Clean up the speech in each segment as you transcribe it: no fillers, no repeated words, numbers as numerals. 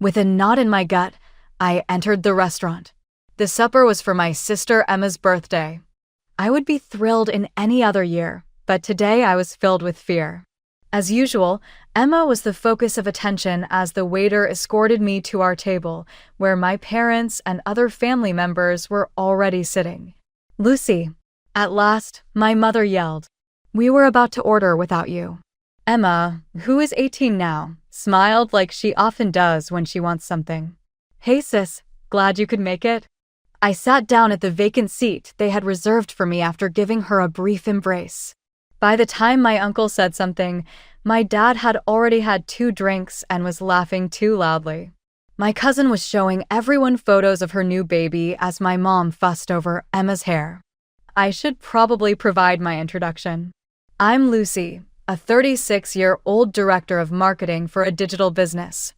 With a knot in my gut, I entered the restaurant. The supper was for my sister Emma's birthday. I would be thrilled in any other year, but today I was filled with fear. As usual, Emma was the focus of attention as the waiter escorted me to our table, where my parents and other family members were already sitting. "Lucy," at last, my mother yelled, "we were about to order without you." Emma, who is 18 now, smiled like she often does when she wants something. "Hey sis, glad you could make it." I sat down at the vacant seat they had reserved for me after giving her a brief embrace. By the time my uncle said something, my dad had already had 2 drinks and was laughing too loudly. My cousin was showing everyone photos of her new baby as my mom fussed over Emma's hair. I should probably provide my introduction. I'm Lucy, a 36-year-old director of marketing for a digital business.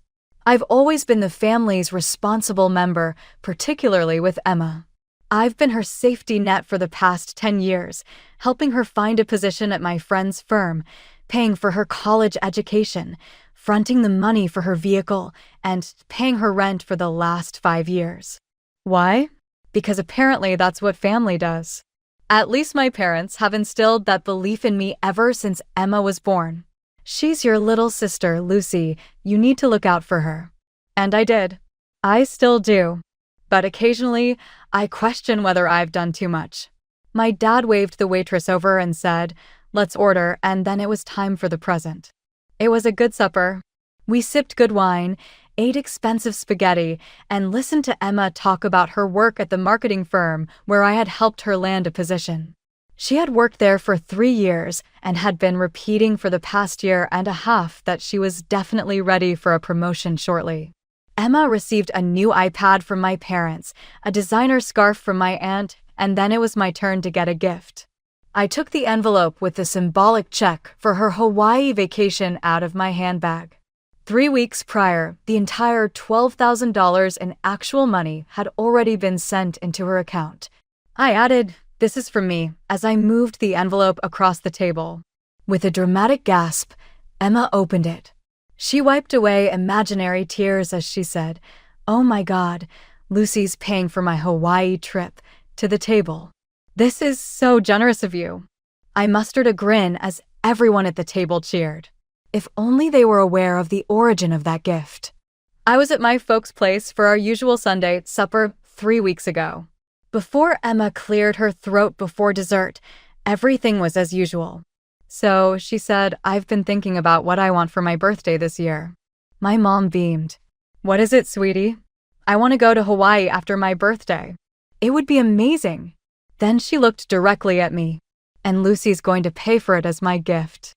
I've always been the family's responsible member, particularly with Emma. I've been her safety net for the past 10 years, helping her find a position at my friend's firm, paying for her college education, fronting the money for her vehicle, and paying her rent for the last 5 years. Why? Because apparently that's what family does. At least my parents have instilled that belief in me ever since Emma was born. "She's your little sister, Lucy. You need to look out for her." And I did. I still do. But occasionally, I question whether I've done too much. My dad waved the waitress over and said, "Let's order," and then it was time for the present. It was a good supper. We sipped good wine, ate expensive spaghetti, and listened to Emma talk about her work at the marketing firm where I had helped her land a position. She had worked there for 3 years and had been repeating for the past year and a half that she was definitely ready for a promotion shortly. Emma received a new iPad from my parents, a designer scarf from my aunt, and then it was my turn to get a gift. I took the envelope with the symbolic check for her Hawaii vacation out of my handbag. 3 weeks prior, the entire $12,000 in actual money had already been sent into her account. I added, "This is from me," as I moved the envelope across the table. With a dramatic gasp, Emma opened it. She wiped away imaginary tears as she said, "Oh my God, Lucy's paying for my Hawaii trip," to the table. "This is so generous of you." I mustered a grin as everyone at the table cheered. If only they were aware of the origin of that gift. I was at my folks' place for our usual Sunday supper 3 weeks ago. Before Emma cleared her throat before dessert, everything was as usual. So she said, "I've been thinking about what I want for my birthday this year." My mom beamed. "What is it, sweetie?" "I want to go to Hawaii after my birthday." "It would be amazing." Then she looked directly at me. "And Lucy's going to pay for it as my gift."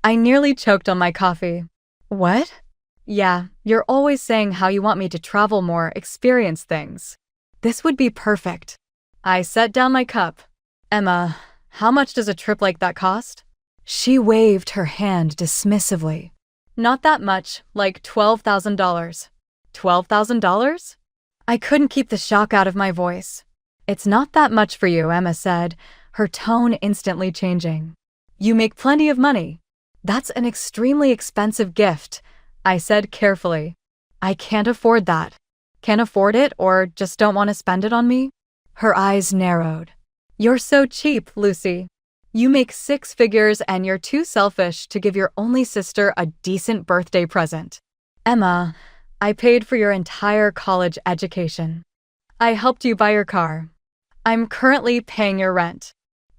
I nearly choked on my coffee. "What?" "Yeah, you're always saying how you want me to travel more, experience things. This would be perfect." I set down my cup. "Emma, how much does a trip like that cost?" She waved her hand dismissively. "Not that much, like $12,000. $12,000? I couldn't keep the shock out of my voice. "It's not that much for you," Emma said, her tone instantly changing. "You make plenty of money." "That's an extremely expensive gift," I said carefully. "I can't afford that." "Can't afford it or just don't want to spend it on me?" Her eyes narrowed. "You're so cheap, Lucy. You make 6 figures and you're too selfish to give your only sister a decent birthday present." "Emma, I paid for your entire college education. I helped you buy your car. I'm currently paying your rent.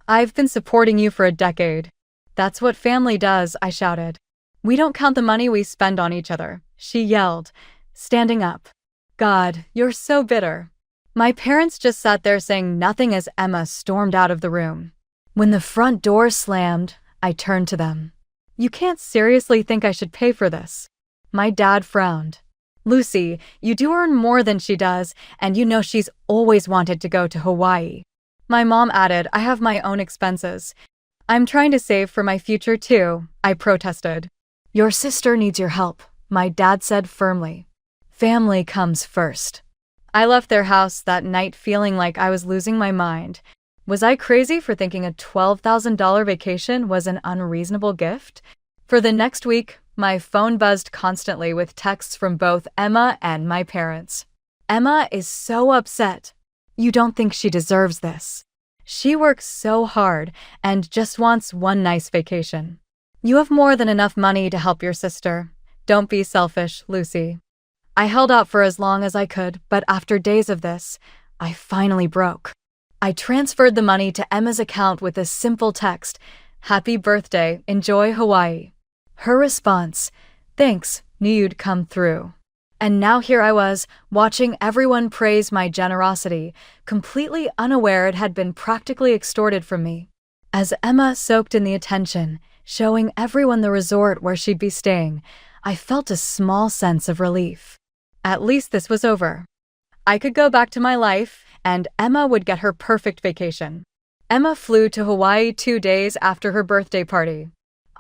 I've been supporting you for a decade." "That's what family does," I shouted. "We don't count the money we spend on each other," she yelled, standing up. "God, you're so bitter." My parents just sat there saying nothing as Emma stormed out of the room. When the front door slammed, I turned to them. "You can't seriously think I should pay for this?" My dad frowned. "Lucy, you do earn more than she does, and you know she's always wanted to go to Hawaii." My mom added, "I have my own expenses. I'm trying to save for my future too," I protested. "Your sister needs your help," my dad said firmly. "Family comes first." I left their house that night feeling like I was losing my mind. Was I crazy for thinking a $12,000 vacation was an unreasonable gift? For the next week, My phone buzzed constantly with texts from both Emma and my parents. Emma is so upset. You don't think she deserves this. She works so hard and just wants one nice vacation. You have more than enough money to help your sister. Don't be selfish, Lucy. I held out for as long as I could, but after days of this, I finally broke. I transferred the money to Emma's account with a simple text, "Happy birthday, enjoy Hawaii." Her response, "Thanks, knew you'd come through." And now here I was, watching everyone praise my generosity, completely unaware it had been practically extorted from me. As Emma soaked in the attention, showing everyone the resort where she'd be staying, I felt a small sense of relief. At least this was over. I could go back to my life, and Emma would get her perfect vacation. Emma flew to Hawaii 2 days after her birthday party.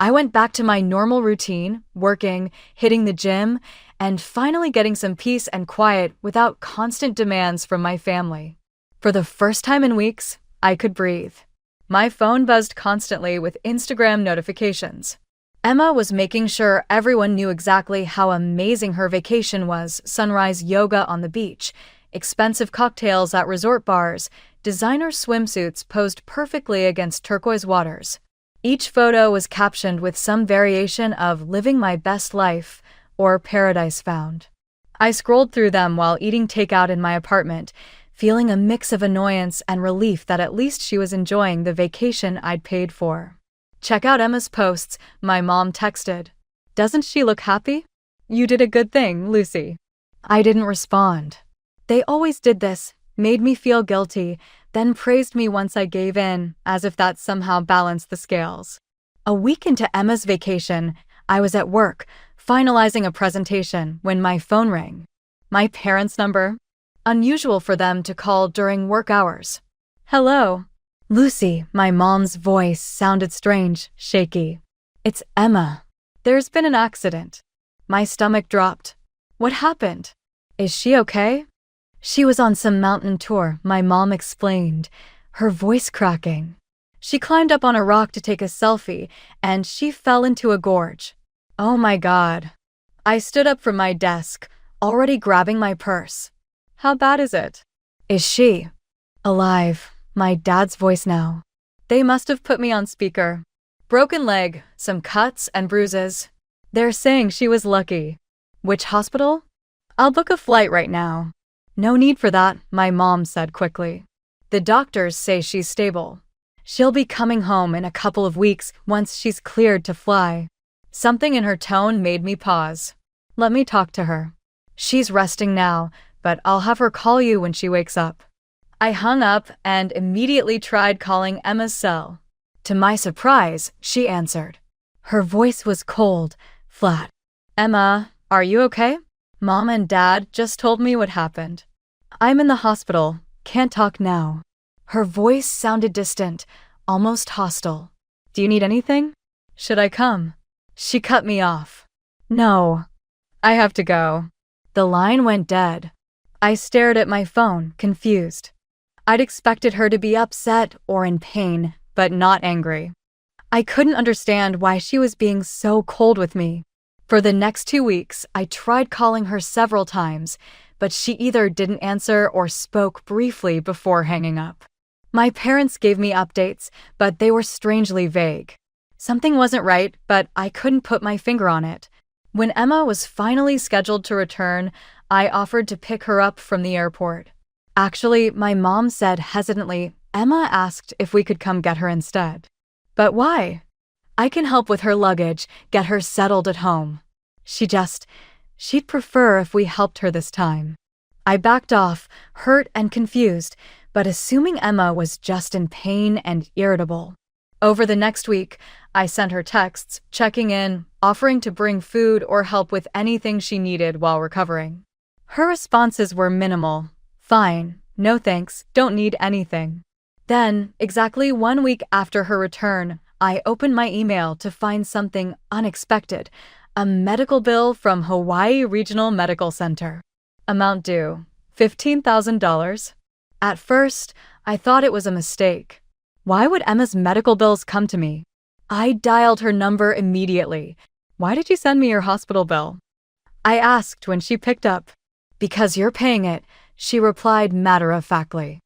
I went back to my normal routine, working, hitting the gym, and finally getting some peace and quiet without constant demands from my family. For the first time in weeks, I could breathe. My phone buzzed constantly with Instagram notifications. Emma was making sure everyone knew exactly how amazing her vacation was: sunrise yoga on the beach, expensive cocktails at resort bars, designer swimsuits posed perfectly against turquoise waters. Each photo was captioned with some variation of "living my best life" or "paradise found." I scrolled through them while eating takeout in my apartment, feeling a mix of annoyance and relief that at least she was enjoying the vacation I'd paid for. "Check out Emma's posts," my mom texted. "Doesn't she look happy? You did a good thing, Lucy." I didn't respond. They always did this, made me feel guilty, then praised me once I gave in, as if that somehow balanced the scales. A week into Emma's vacation, I was at work, finalizing a presentation, when my phone rang. My parents' number? Unusual for them to call during work hours. "Hello." "Lucy," my mom's voice sounded strange, shaky. "It's Emma. There's been an accident." My stomach dropped. "What happened? Is she okay?" "She was on some mountain tour," my mom explained, her voice cracking. "She climbed up on a rock to take a selfie, and she fell into a gorge." Oh my God. I stood up from my desk, already grabbing my purse. "How bad is it?" "Is she alive?" My dad's voice now. They must have put me on speaker. "Broken leg, some cuts and bruises. They're saying she was lucky." "Which hospital?" "I'll book a flight right now." "No need for that," my mom said quickly. "The doctors say she's stable. She'll be coming home in a couple of weeks once she's cleared to fly." Something in her tone made me pause. "Let me talk to her. She's resting now, but I'll have her call you when she wakes up." I hung up and immediately tried calling Emma's cell. To my surprise, she answered. Her voice was cold, flat. "Emma, are you okay? Mom and Dad just told me what happened. I'm in the hospital, can't talk now." Her voice sounded distant, almost hostile. "Do you need anything? Should I come?" She cut me off. "No, I have to go." The line went dead. I stared at my phone, confused. I'd expected her to be upset or in pain, but not angry. I couldn't understand why she was being so cold with me. For the next 2 weeks, I tried calling her several times, but she either didn't answer or spoke briefly before hanging up. My parents gave me updates, but they were strangely vague. Something wasn't right, but I couldn't put my finger on it. When Emma was finally scheduled to return, I offered to pick her up from the airport. Actually, my mom said hesitantly, Emma asked if we could come get her instead. "But why? I can help with her luggage, get her settled at home." She'd prefer if we helped her this time. I backed off, hurt and confused, but assuming Emma was just in pain and irritable. Over the next week, I sent her texts, checking in, offering to bring food or help with anything she needed while recovering. Her responses were minimal. "Fine, no thanks, don't need anything." Then, exactly 1 week after her return, I opened my email to find something unexpected, a medical bill from Hawaii Regional Medical Center. Amount due, $15,000. At first, I thought it was a mistake. Why would Emma's medical bills come to me? I dialed her number immediately. Why did you send me your hospital bill? I asked when she picked up. Because you're paying it, she replied matter-of-factly.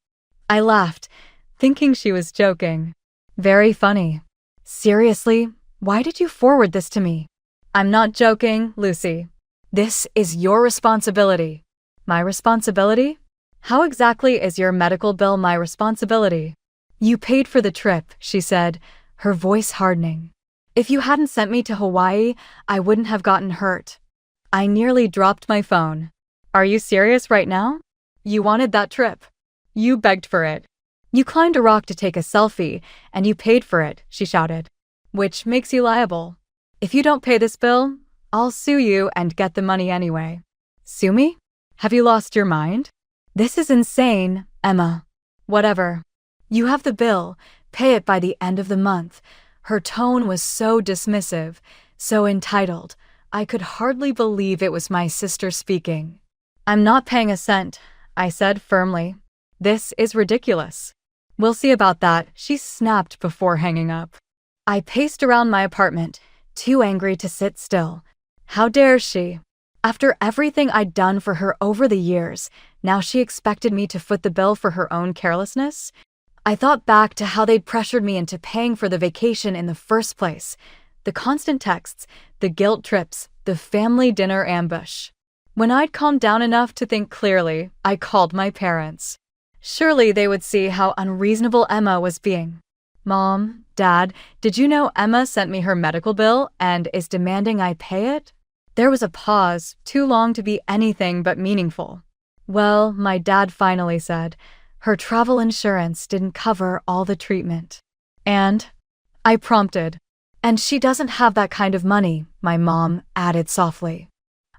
I laughed, thinking she was joking. Very funny. Seriously, why did you forward this to me? I'm not joking, Lucy. This is your responsibility. My responsibility? How exactly is your medical bill my responsibility? You paid for the trip, she said, her voice hardening. If you hadn't sent me to Hawaii, I wouldn't have gotten hurt. I nearly dropped my phone. Are you serious right now? You wanted that trip. You begged for it. You climbed a rock to take a selfie, and you paid for it, she shouted. Which makes you liable. If you don't pay this bill, I'll sue you and get the money anyway. Sue me? Have you lost your mind? This is insane, Emma. Whatever. You have the bill. Pay it by the end of the month. Her tone was so dismissive, so entitled. I could hardly believe it was my sister speaking. I'm not paying a cent, I said firmly. This is ridiculous. We'll see about that, she snapped before hanging up. I paced around my apartment, too angry to sit still. How dare she? After everything I'd done for her over the years, now she expected me to foot the bill for her own carelessness? I thought back to how they'd pressured me into paying for the vacation in the first place. The constant texts, the guilt trips, the family dinner ambush. When I'd calmed down enough to think clearly, I called my parents. Surely they would see how unreasonable Emma was being. Mom, Dad, did you know Emma sent me her medical bill and is demanding I pay it? There was a pause, too long to be anything but meaningful. Well, my dad finally said, her travel insurance didn't cover all the treatment. And? I prompted. And she doesn't have that kind of money, my mom added softly.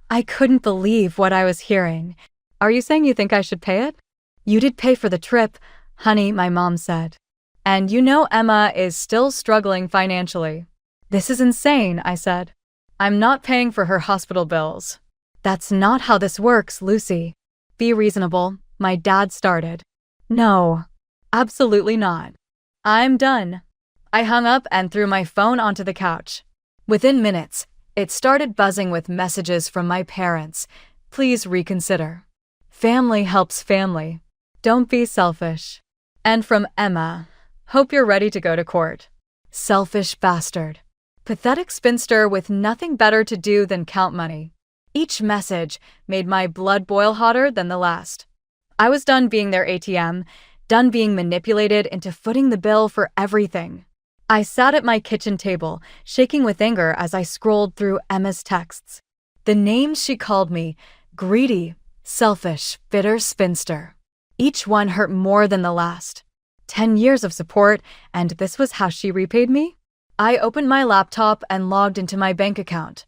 I couldn't believe what I was hearing. Are you saying you think I should pay it? You did pay for the trip, honey, my mom said. And you know Emma is still struggling financially. This is insane, I said. I'm not paying for her hospital bills. That's not how this works, Lucy. Be reasonable, my dad started. No, absolutely not. I'm done. I hung up and threw my phone onto the couch. Within minutes, it started buzzing with messages from my parents. Please reconsider. Family helps family. Don't be selfish. And from Emma. Hope you're ready to go to court. Selfish bastard. Pathetic spinster with nothing better to do than count money. Each message made my blood boil hotter than the last. I was done being their ATM, done being manipulated into footing the bill for everything. I sat at my kitchen table, shaking with anger as I scrolled through Emma's texts. The names she called me, greedy, selfish, bitter spinster. Each one hurt more than the last. 10 years of support, and this was how she repaid me? I opened my laptop and logged into my bank account.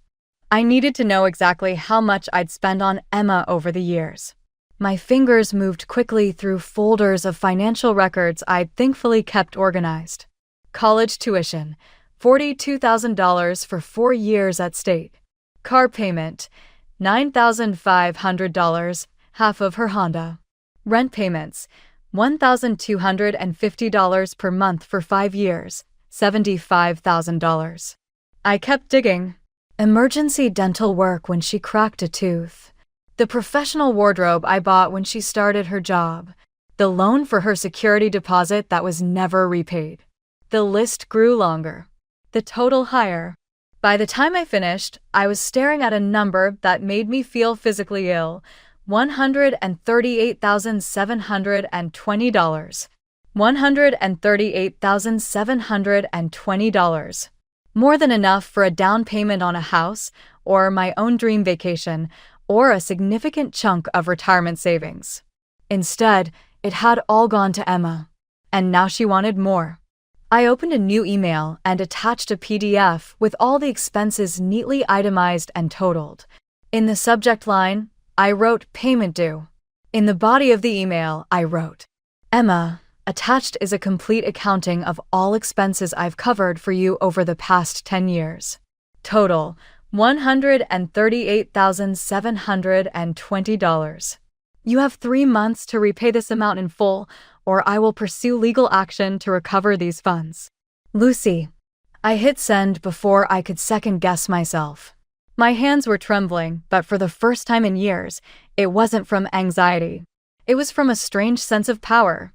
I needed to know exactly how much I'd spent on Emma over the years. My fingers moved quickly through folders of financial records I'd thankfully kept organized. College tuition, $42,000 for 4 years at state. Car payment, $9,500, half of her Honda. Rent payments, $1,250 per month for 5 years, $75,000. I kept digging. Emergency dental work when she cracked a tooth. The professional wardrobe I bought when she started her job. The loan for her security deposit that was never repaid. The list grew longer. The total higher. By the time I finished, I was staring at a number that made me feel physically ill. $138,720. $138,720. More than enough for a down payment on a house, or my own dream vacation, or a significant chunk of retirement savings. Instead, it had all gone to Emma. And now she wanted more. I opened a new email and attached a PDF with all the expenses neatly itemized and totaled. In the subject line, I wrote payment due. In the body of the email, I wrote, Emma, attached is a complete accounting of all expenses I've covered for you over the past 10 years. Total, $138,720. You have 3 months to repay this amount in full, or I will pursue legal action to recover these funds. Lucy, I hit send before I could second guess myself. My hands were trembling, but for the first time in years, it wasn't from anxiety. It was from a strange sense of power.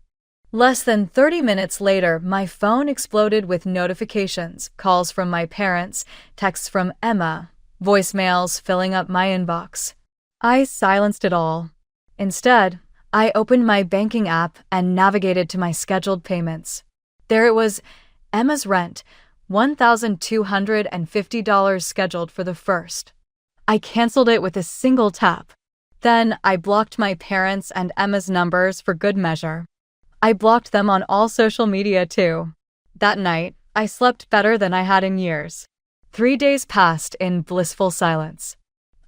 Less than 30 minutes later, my phone exploded with notifications, calls from my parents, texts from Emma, voicemails filling up my inbox. I silenced it all. Instead, I opened my banking app and navigated to my scheduled payments. There it was, Emma's rent, $1,250 scheduled for the 1st. I canceled it with a single tap. Then I blocked my parents' and Emma's numbers for good measure. I blocked them on all social media too. That night, I slept better than I had in years. 3 days passed in blissful silence.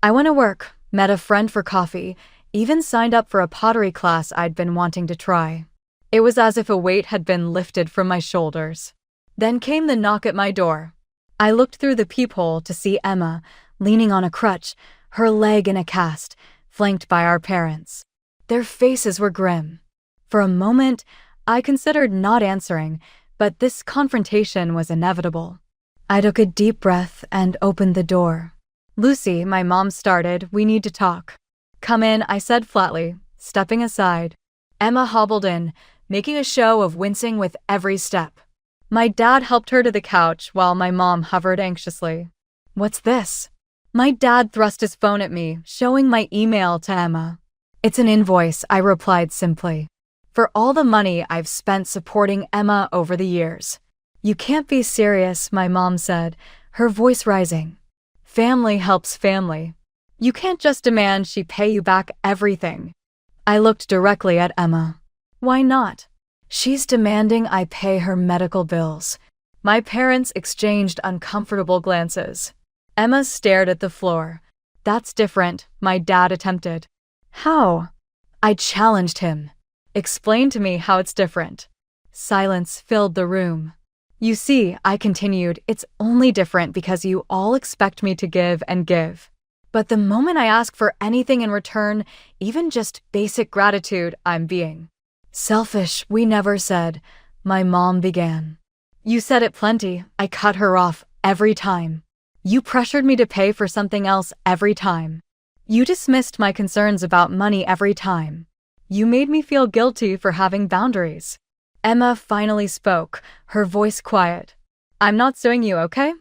I went to work, met a friend for coffee, even signed up for a pottery class I'd been wanting to try. It was as if a weight had been lifted from my shoulders. Then came the knock at my door. I looked through the peephole to see Emma, leaning on a crutch, her leg in a cast, flanked by our parents. Their faces were grim. For a moment, I considered not answering, but this confrontation was inevitable. I took a deep breath and opened the door. "Lucy," my mom started, "we need to talk." "Come in," I said flatly, stepping aside. Emma hobbled in, making a show of wincing with every step. My dad helped her to the couch while my mom hovered anxiously. "What's this?" My dad thrust his phone at me, showing my email to Emma. "It's an invoice," I replied simply. "For all the money I've spent supporting Emma over the years." "You can't be serious," my mom said, her voice rising. "Family helps family. You can't just demand she pay you back everything." I looked directly at Emma. "Why not?" "She's demanding I pay her medical bills." My parents exchanged uncomfortable glances. Emma stared at the floor. "That's different," my dad attempted. "How?" I challenged him. "Explain to me how it's different." Silence filled the room. "You see," I continued, "it's only different because you all expect me to give and give. But the moment I ask for anything in return, even just basic gratitude, I'm being selfish. We never said," my mom began. "You said it plenty," I cut her off every time. "You pressured me to pay for something else every time. You dismissed my concerns about money every time. You made me feel guilty for having boundaries." Emma finally spoke, her voice quiet. "I'm not suing you, okay?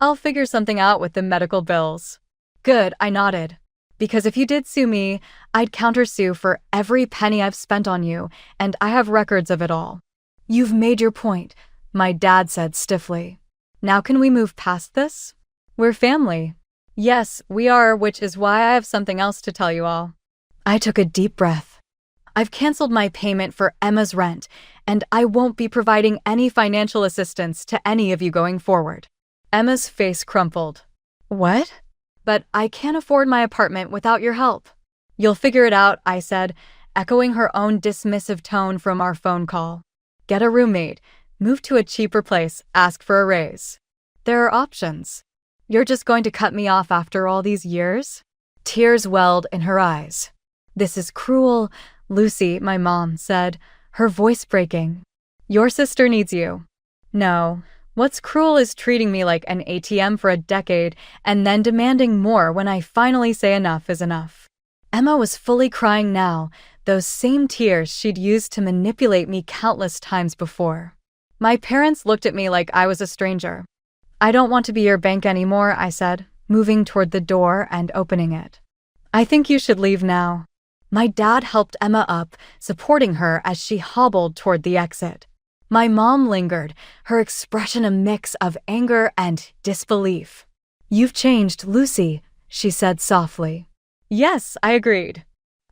I'll figure something out with the medical bills." "Good," I nodded. "Because if you did sue me, I'd countersue for every penny I've spent on you, and I have records of it all." "You've made your point," my dad said stiffly. "Now can we move past this? We're family." "Yes, we are, which is why I have something else to tell you all." I took a deep breath. "I've canceled my payment for Emma's rent, and I won't be providing any financial assistance to any of you going forward." Emma's face crumpled. "What?" "But I can't afford my apartment without your help." "You'll figure it out," I said, echoing her own dismissive tone from our phone call. "Get a roommate, move to a cheaper place, ask for a raise. There are options." "You're just going to cut me off after all these years?" Tears welled in her eyes. "This is cruel, Lucy," my mom said, her voice breaking. "Your sister needs you." "No. What's cruel is treating me like an ATM for a decade and then demanding more when I finally say enough is enough." Emma was fully crying now, those same tears she'd used to manipulate me countless times before. My parents looked at me like I was a stranger. "I don't want to be your bank anymore," I said, moving toward the door and opening it. "I think you should leave now." My dad helped Emma up, supporting her as she hobbled toward the exit. My mom lingered, her expression a mix of anger and disbelief. "You've changed, Lucy," she said softly. "Yes," I agreed.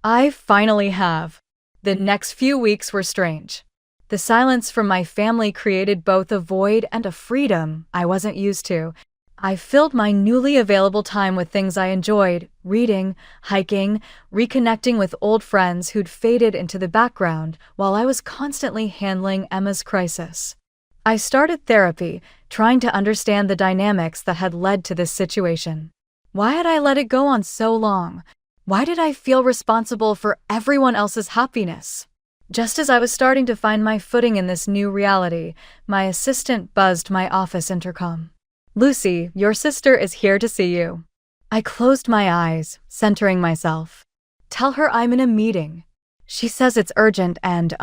"I finally have." The next few weeks were strange. The silence from my family created both a void and a freedom I wasn't used to. I filled my newly available time with things I enjoyed, reading, hiking, reconnecting with old friends who'd faded into the background while I was constantly handling Emma's crisis. I started therapy, trying to understand the dynamics that had led to this situation. Why had I let it go on so long? Why did I feel responsible for everyone else's happiness? Just as I was starting to find my footing in this new reality, my assistant buzzed my office intercom. "Lucy, your sister is here to see you." I closed my eyes, centering myself. "Tell her I'm in a meeting. She says it's urgent and,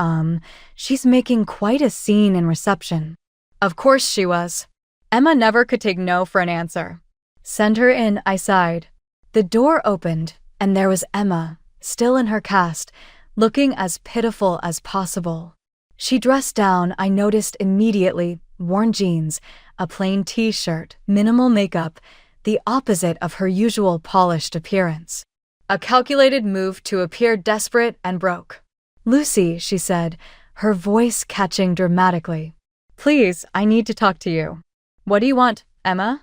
she's making quite a scene in reception." Of course she was. Emma never could take no for an answer. "Send her in," I sighed. The door opened, and there was Emma, still in her cast, looking as pitiful as possible. She dressed down, I noticed immediately, worn jeans, a plain t-shirt, minimal makeup, the opposite of her usual polished appearance. A calculated move to appear desperate and broke. "Lucy," she said, her voice catching dramatically. "Please, I need to talk to you." "What do you want, Emma?"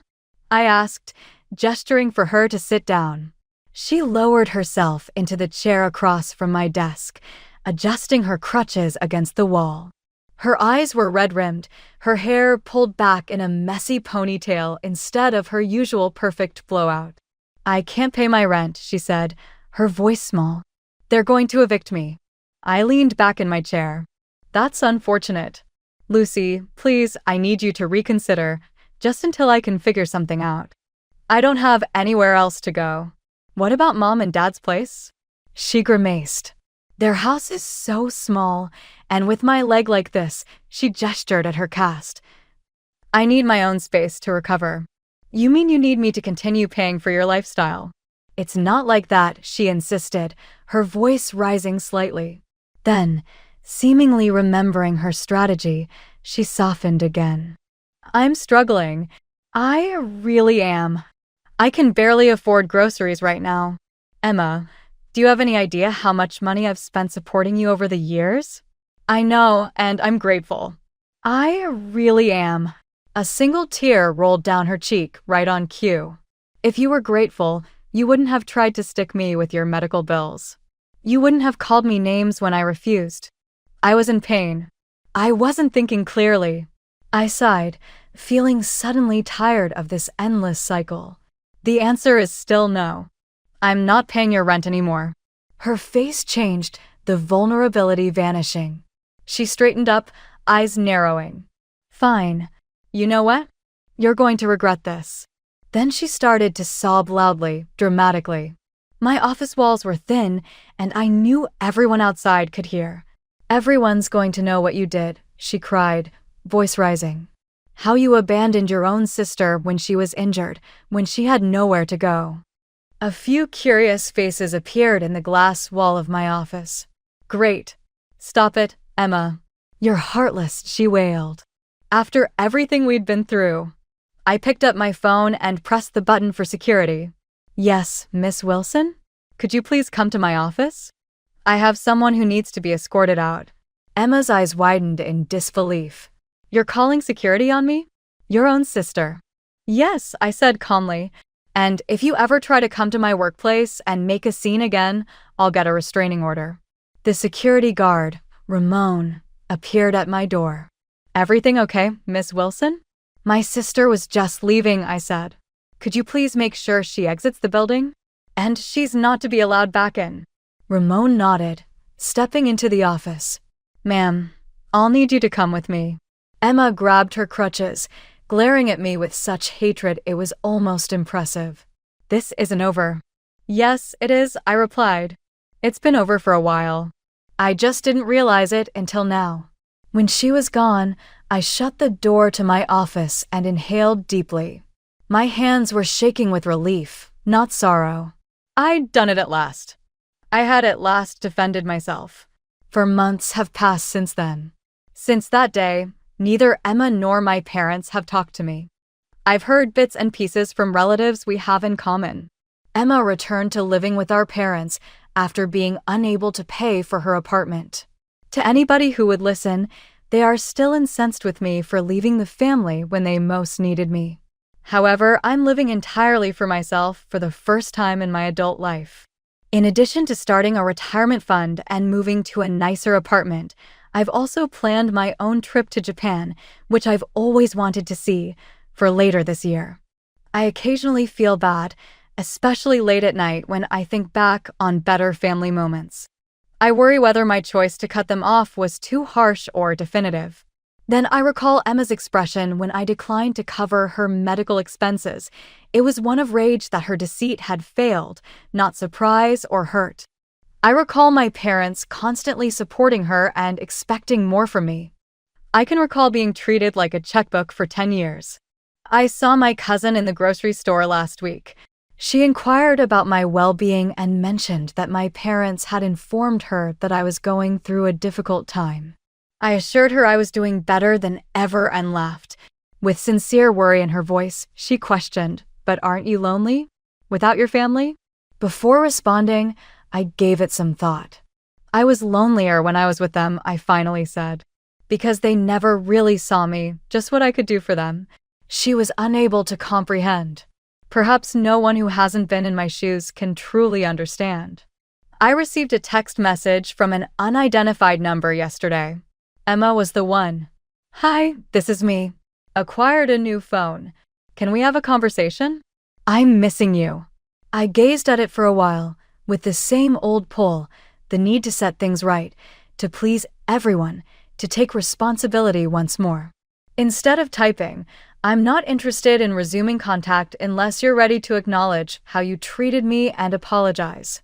I asked, gesturing for her to sit down. She lowered herself into the chair across from my desk, adjusting her crutches against the wall. Her eyes were red-rimmed, her hair pulled back in a messy ponytail instead of her usual perfect blowout. "I can't pay my rent," she said, her voice small. "They're going to evict me." I leaned back in my chair. "That's unfortunate. Lucy, please, I need you to reconsider, just until I can figure something out. I don't have anywhere else to go." "What about Mom and Dad's place?" She grimaced. "Their house is so small, and with my leg like this," she gestured at her cast. "I need my own space to recover." "You mean you need me to continue paying for your lifestyle?" "It's not like that," she insisted, her voice rising slightly. Then, seemingly remembering her strategy, she softened again. "I'm struggling. I really am. I can barely afford groceries right now. Emma, do you have any idea how much money I've spent supporting you over the years?" "I know, and I'm grateful." "I really am." A single tear rolled down her cheek, right on cue. "If you were grateful, you wouldn't have tried to stick me with your medical bills. You wouldn't have called me names when I refused. I was in pain. I wasn't thinking clearly." I sighed, feeling suddenly tired of this endless cycle. "The answer is still no. I'm not paying your rent anymore." Her face changed, the vulnerability vanishing. She straightened up, eyes narrowing. "Fine. You know what? You're going to regret this." Then she started to sob loudly, dramatically. My office walls were thin, and I knew everyone outside could hear. "Everyone's going to know what you did," she cried, voice rising. "How you abandoned your own sister when she was injured, when she had nowhere to go." A few curious faces appeared in the glass wall of my office. "Great. Stop it, Emma. You're heartless," she wailed. After everything we'd been through, I picked up my phone and pressed the button for security. "Yes, Miss Wilson? Could you please come to my office? I have someone who needs to be escorted out." Emma's eyes widened in disbelief. "You're calling security on me? Your own sister." "Yes," I said calmly, "and if you ever try to come to my workplace and make a scene again, I'll get a restraining order." The security guard, Ramon, appeared at my door. "Everything okay, Miss Wilson?" "My sister was just leaving," I said. "Could you please make sure she exits the building? And she's not to be allowed back in." Ramon nodded, stepping into the office. "Ma'am, I'll need you to come with me." Emma grabbed her crutches, glaring at me with such hatred it was almost impressive. "This isn't over." "Yes, it is," I replied. "It's been over for a while. I just didn't realize it until now." When she was gone, I shut the door to my office and inhaled deeply. My hands were shaking with relief, not sorrow. I'd done it at last. I had at last defended myself. For months have passed since then. Since that day, neither Emma nor my parents have talked to me. I've heard bits and pieces from relatives we have in common. Emma returned to living with our parents after being unable to pay for her apartment. To anybody who would listen, they are still incensed with me for leaving the family when they most needed me. However, I'm living entirely for myself for the first time in my adult life. In addition to starting a retirement fund and moving to a nicer apartment, I've also planned my own trip to Japan, which I've always wanted to see, for later this year. I occasionally feel bad, especially late at night when I think back on better family moments. I worry whether my choice to cut them off was too harsh or definitive. Then I recall Emma's expression when I declined to cover her medical expenses. It was one of rage that her deceit had failed, not surprise or hurt. I recall my parents constantly supporting her and expecting more from me. I can recall being treated like a checkbook for 10 years. I saw my cousin in the grocery store last week. She inquired about my well-being and mentioned that my parents had informed her that I was going through a difficult time. I assured her I was doing better than ever and laughed. With sincere worry in her voice, she questioned, "But aren't you lonely? Without your family?" Before responding, I gave it some thought. I was lonelier when I was with them, I finally said. Because they never really saw me, just what I could do for them. She was unable to comprehend. Perhaps no one who hasn't been in my shoes can truly understand. I received a text message from an unidentified number yesterday. Emma was the one. "Hi, this is me. Acquired a new phone. Can we have a conversation? I'm missing you." I gazed at it for a while, with the same old pull, the need to set things right, to please everyone, to take responsibility once more. Instead of typing, "I'm not interested in resuming contact unless you're ready to acknowledge how you treated me and apologize."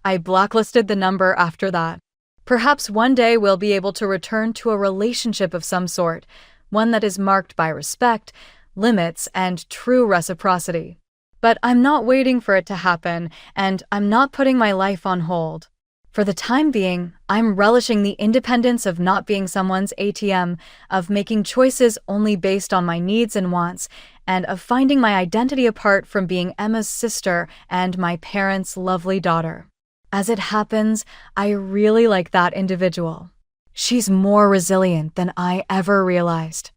I blacklisted the number after that. Perhaps one day we'll be able to return to a relationship of some sort, one that is marked by respect, limits, and true reciprocity. But I'm not waiting for it to happen, and I'm not putting my life on hold. For the time being, I'm relishing the independence of not being someone's ATM, of making choices only based on my needs and wants, and of finding my identity apart from being Emma's sister and my parents' lovely daughter. As it happens, I really like that individual. She's more resilient than I ever realized.